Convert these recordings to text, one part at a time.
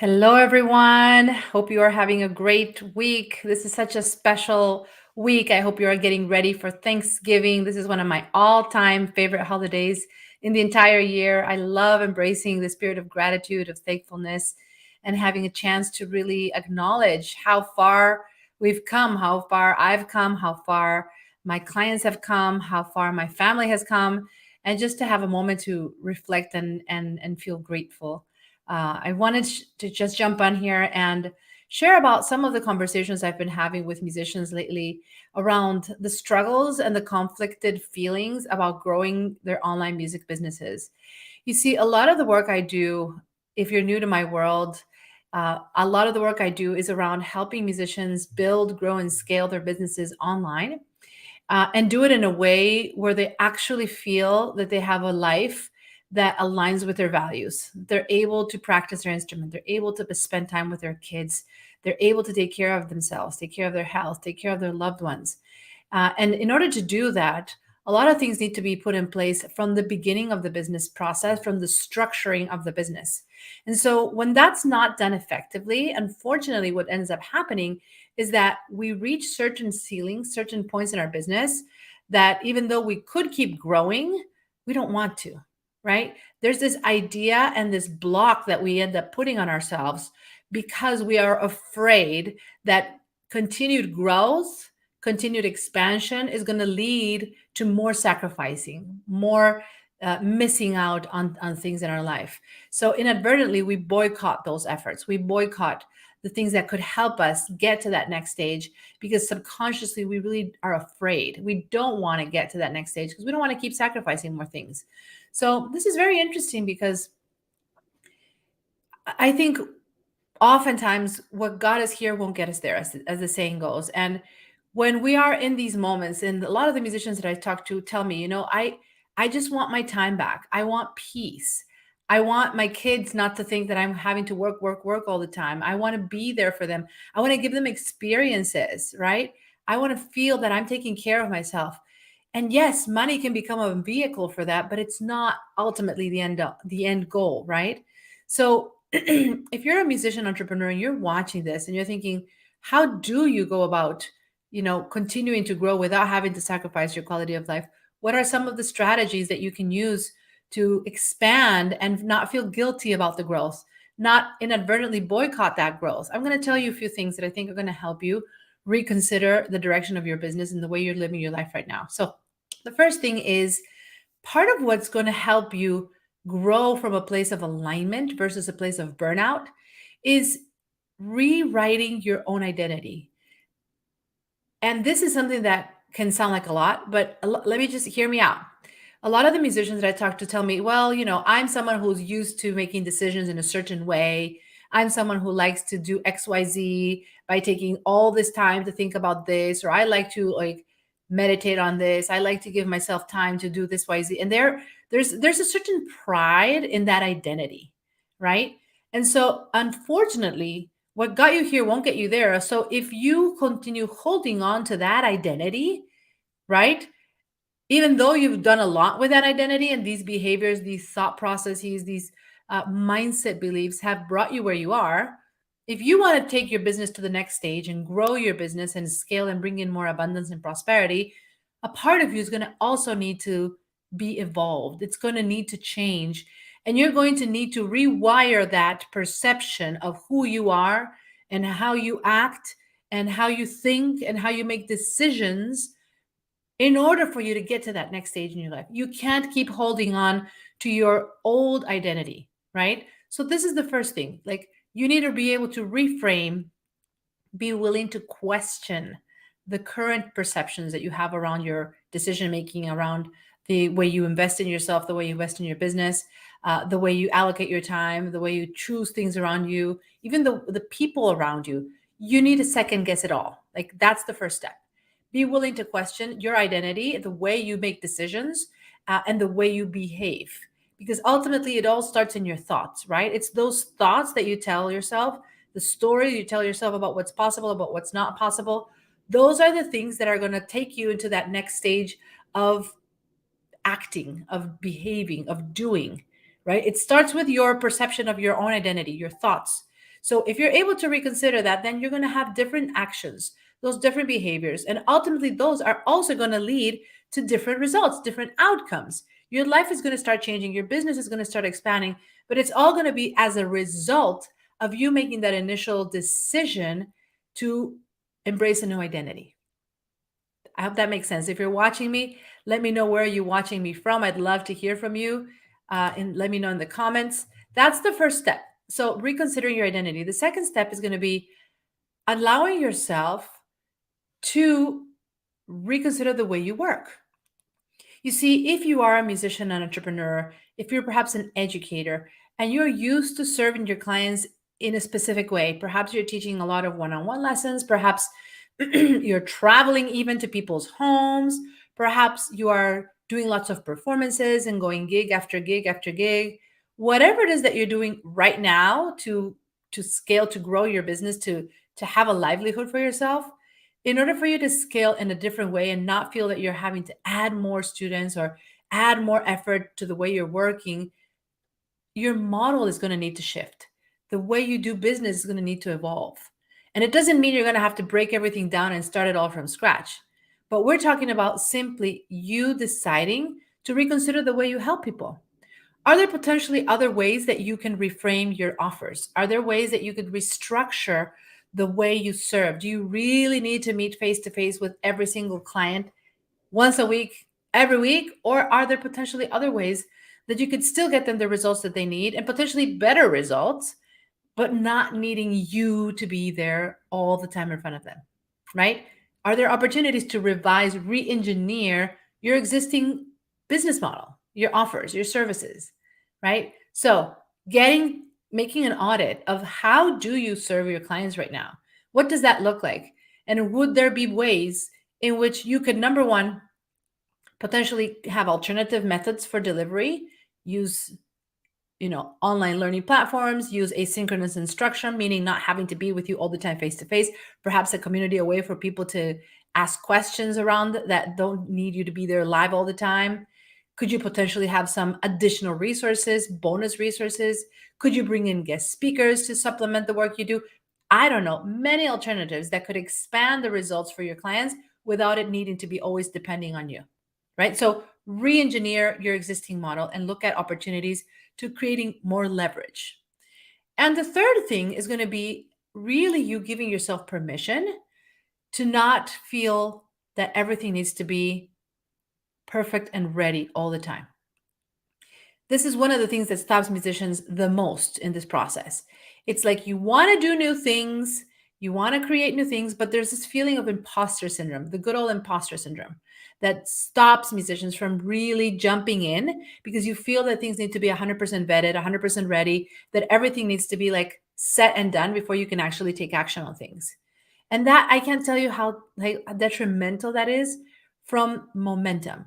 Hello, everyone. Hope you are having a great week. This is such a special week. I hope you are getting ready for Thanksgiving. This is one of my all time favorite holidays in the entire year. I love embracing the spirit of gratitude, of thankfulness, and having a chance to really acknowledge how far we've come, how far I've come, how far my clients have come, how far my family has come, and just to have a moment to reflect and feel grateful. I wanted to just jump on here and share about some of the conversations I've been having with musicians lately around the struggles and the conflicted feelings about growing their online music businesses. You see, a lot of the work I do, if you're new to my world, a lot of the work I do is around helping musicians build, grow, and scale their businesses online, and do it in a way where they actually feel that they have a life that aligns with their values. They're able to practice their instrument. They're able to spend time with their kids. They're able to take care of themselves, take care of their health, take care of their loved ones. And in order to do that, a lot of things need to be put in place from the beginning of the business process, from the structuring of the business. And so when that's not done effectively, unfortunately, what ends up happening is that we reach certain ceilings, certain points in our business that even though we could keep growing, we don't want to, right? There's this idea and this block that we end up putting on ourselves because we are afraid that continued growth, continued expansion is going to lead to more sacrificing, more missing out on things in our life. So inadvertently, we boycott those efforts. We boycott the things that could help us get to that next stage because subconsciously we really are afraid. We don't want to get to that next stage because we don't want to keep sacrificing more things. So this is very interesting because I think oftentimes what got us here won't get us there, as the saying goes. And when we are in these moments, and a lot of the musicians that I talk to tell me, I just want my time back. I want peace. I want my kids not to think that I'm having to work, work, work all the time. I want to be there for them. I want to give them experiences, right? I want to feel that I'm taking care of myself. And yes, money can become a vehicle for that, but it's not ultimately the end goal, right? So if you're a musician entrepreneur and you're watching this and you're thinking, how do you go about, continuing to grow without having to sacrifice your quality of life? What are some of the strategies that you can use to expand and not feel guilty about the growth, not inadvertently boycott that growth? I'm going to tell you a few things that I think are going to help you reconsider the direction of your business and the way you're living your life right now. So, the first thing is part of what's going to help you grow from a place of alignment versus a place of burnout is rewriting your own identity. And this is something that can sound like a lot, but let me just hear me out. A lot of the musicians that I talk to tell me, well, I'm someone who's used to making decisions in a certain way. I'm someone who likes to do XYZ by taking all this time to think about this, or I like to meditate on this. I like to give myself time to do this YZ. And there's a certain pride in that identity, right? And so unfortunately, what got you here won't get you there. So if you continue holding on to that identity, right? Even though you've done a lot with that identity and these behaviors, these thought processes, these mindset beliefs have brought you where you are. If you want to take your business to the next stage and grow your business and scale and bring in more abundance and prosperity, a part of you is going to also need to be evolved. It's going to need to change. And you're going to need to rewire that perception of who you are and how you act and how you think and how you make decisions in order for you to get to that next stage in your life. You can't keep holding on to your old identity, right? So this is the first thing. Like you need to be able to reframe, be willing to question the current perceptions that you have around your decision making, around the way you invest in yourself, the way you invest in your business, the way you allocate your time, the way you choose things around you, even the people around you. You need to second guess it all. Like that's the first step. Be willing to question your identity, the way you make decisions, and the way you behave. Because ultimately, it all starts in your thoughts, right? It's those thoughts that you tell yourself, the story you tell yourself about what's possible, about what's not possible. Those are the things that are going to take you into that next stage of acting, of behaving, of doing, right? It starts with your perception of your own identity, your thoughts. So if you're able to reconsider that, then you're going to have different actions, those different behaviors. And ultimately, those are also going to lead to different results, different outcomes. Your life is going to start changing. Your business is going to start expanding, but it's all going to be as a result of you making that initial decision to embrace a new identity. I hope that makes sense. If you're watching me, let me know where you're watching me from. I'd love to hear from you, and let me know in the comments. That's the first step. So reconsidering your identity. The second step is going to be allowing yourself to reconsider the way you work. You see, if you are a musician, an entrepreneur, if you're perhaps an educator, and you're used to serving your clients in a specific way, perhaps you're teaching a lot of one-on-one lessons, perhaps you're traveling even to people's homes, perhaps you are doing lots of performances and going gig after gig after gig, whatever it is that you're doing right now to scale, to grow your business, to have a livelihood for yourself. In order for you to scale in a different way and not feel that you're having to add more students or add more effort to the way you're working, your model is going to need to shift. The way you do business is going to need to evolve. And it doesn't mean you're going to have to break everything down and start it all from scratch. But we're talking about simply you deciding to reconsider the way you help people. Are there potentially other ways that you can reframe your offers? Are there ways that you could restructure the way you serve? Do you really need to meet face to face with every single client once a week, every week? Or are there potentially other ways that you could still get them the results that they need and potentially better results, but not needing you to be there all the time in front of them, right? Are there opportunities to revise, re-engineer your existing business model, your offers, your services, right? So making an audit of how do you serve your clients right now? What does that look like? And would there be ways in which you could, number one, potentially have alternative methods for delivery, use online learning platforms, use asynchronous instruction, meaning not having to be with you all the time face to face, perhaps a community, a way for people to ask questions around that don't need you to be there live all the time. Could you potentially have some additional resources, bonus resources? Could you bring in guest speakers to supplement the work you do? I don't know, many alternatives that could expand the results for your clients without it needing to be always depending on you, right? So re-engineer your existing model and look at opportunities to creating more leverage. And the third thing is going to be really you giving yourself permission to not feel that everything needs to be perfect and ready all the time. This is one of the things that stops musicians the most in this process. It's like you want to do new things, you want to create new things, but there's this feeling of imposter syndrome, the good old imposter syndrome, that stops musicians from really jumping in because you feel that things need to be 100% vetted, 100% ready, that everything needs to be like set and done before you can actually take action on things. And that, I can't tell you how detrimental that is from momentum.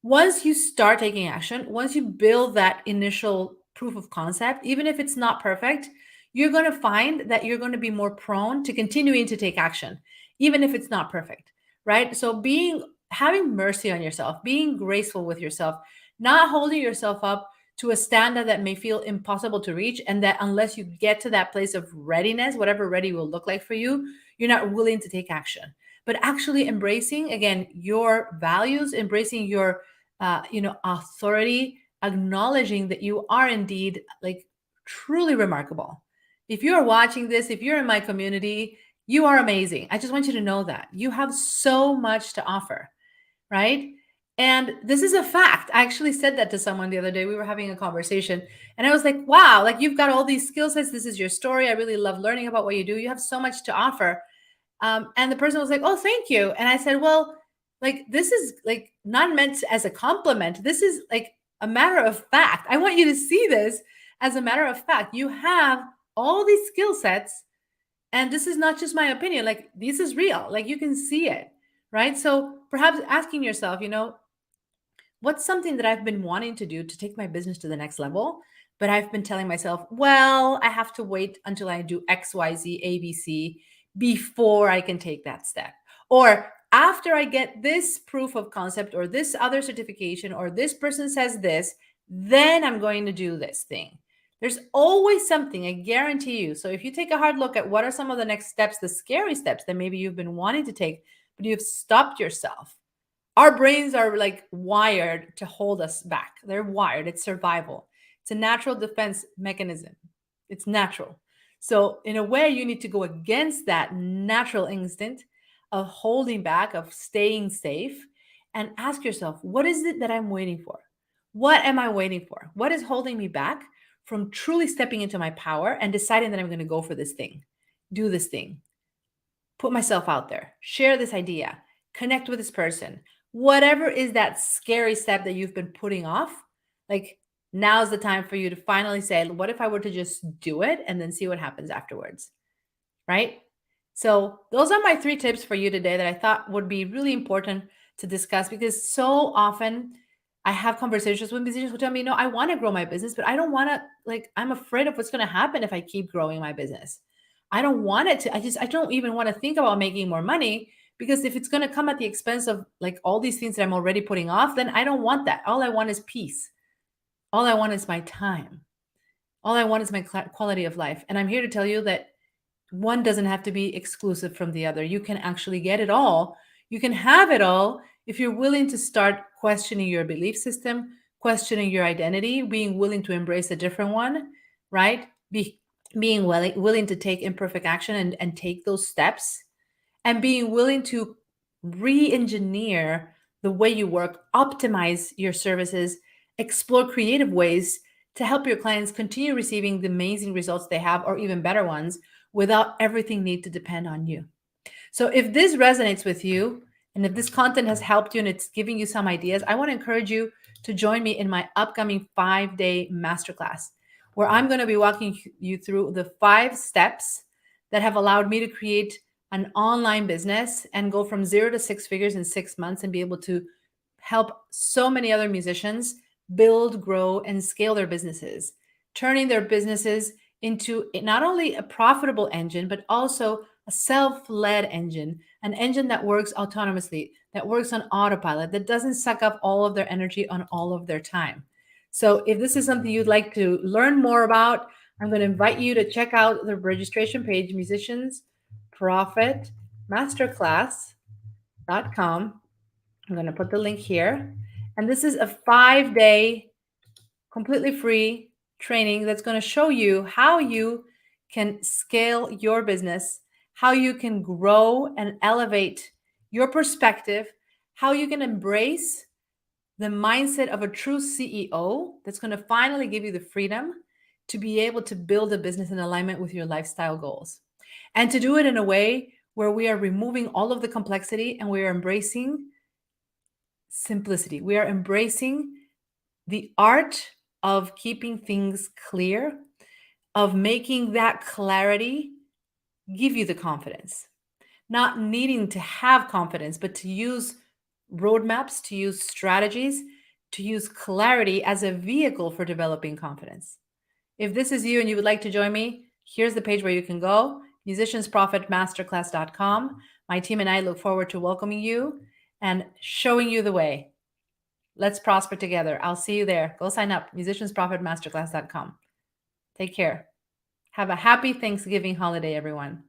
Once you start taking action, once you build that initial proof of concept, even if it's not perfect, you're going to find that you're going to be more prone to continuing to take action, even if it's not perfect, right? So having mercy on yourself, being graceful with yourself, not holding yourself up to a standard that may feel impossible to reach, and that unless you get to that place of readiness, whatever ready will look like for you, you're not willing to take action. But actually embracing, again, your values, embracing your authority, acknowledging that you are indeed like truly remarkable. If you're watching this, if you're in my community, you are amazing. I just want you to know that you have so much to offer, right? And this is a fact. I actually said that to someone the other day. We were having a conversation and I was like, wow, like you've got all these skill sets. This is your story. I really love learning about what you do. You have so much to offer. And the person was like, oh, thank you. And I said, well, like, this is like not meant as a compliment. This is like a matter of fact. I want you to see this as a matter of fact. You have all these skill sets, and this is not just my opinion. Like, this is real. Like, you can see it, right? So perhaps asking yourself, what's something that I've been wanting to do to take my business to the next level, but I've been telling myself, well, I have to wait until I do X, Y, Z, A, B, C before I can take that step. Or after I get this proof of concept or this other certification or this person says this, then I'm going to do this thing. There's always something, I guarantee you. So if you take a hard look at what are some of the next steps, the scary steps that maybe you've been wanting to take, but you've stopped yourself. Our brains are like wired to hold us back. They're wired. It's survival. It's a natural defense mechanism. It's natural. So in a way, you need to go against that natural instinct of holding back, of staying safe, and ask yourself, what is it that I'm waiting for? What am I waiting for? What is holding me back from truly stepping into my power and deciding that I'm going to go for this thing, do this thing, put myself out there, share this idea, connect with this person, whatever is that scary step that you've been putting off, like now's the time for you to finally say, what if I were to just do it and then see what happens afterwards, right? So those are my 3 tips for you today that I thought would be really important to discuss, because so often I have conversations with musicians who tell me, no, I want to grow my business, but I don't want to, like, I'm afraid of what's going to happen if I keep growing my business. I don't want it to, I don't even want to think about making more money, because if it's going to come at the expense of like all these things that I'm already putting off, then I don't want that. All I want is peace. All I want is my time. All I want is my quality of life. And I'm here to tell you that one doesn't have to be exclusive from the other. You can actually get it all. You can have it all if you're willing to start questioning your belief system, questioning your identity, being willing to embrace a different one, right? Being willing to take imperfect action and take those steps, and being willing to re-engineer the way you work, optimize your services, explore creative ways to help your clients continue receiving the amazing results they have, or even better ones, without everything need to depend on you. So if this resonates with you, and if this content has helped you and it's giving you some ideas, I want to encourage you to join me in my upcoming 5-day masterclass, where I'm going to be walking you through the 5 steps that have allowed me to create an online business and go from 0 to 6 figures in 6 months, and be able to help so many other musicians build, grow, and scale their businesses, turning their businesses into not only a profitable engine, but also a self-led engine, an engine that works autonomously, that works on autopilot, that doesn't suck up all of their energy on all of their time. So if this is something you'd like to learn more about, I'm going to invite you to check out the registration page, Musicians Profit Masterclass.com. I'm going to put the link here. And this is a 5-day, completely free training that's going to show you how you can scale your business, how you can grow and elevate your perspective, how you can embrace the mindset of a true CEO that's going to finally give you the freedom to be able to build a business in alignment with your lifestyle goals, and to do it in a way where we are removing all of the complexity and we are embracing simplicity. We are embracing the art of keeping things clear, of making that clarity give you the confidence, not needing to have confidence, but to use roadmaps, to use strategies, to use clarity as a vehicle for developing confidence. If this is you and you would like to join me, here's the page where you can go, musiciansprofitmasterclass.com. My team and I look forward to welcoming you and showing you the way. Let's prosper together. I'll see you there. Go sign up, musiciansprofitmasterclass.com. Take care. Have a happy Thanksgiving holiday, everyone.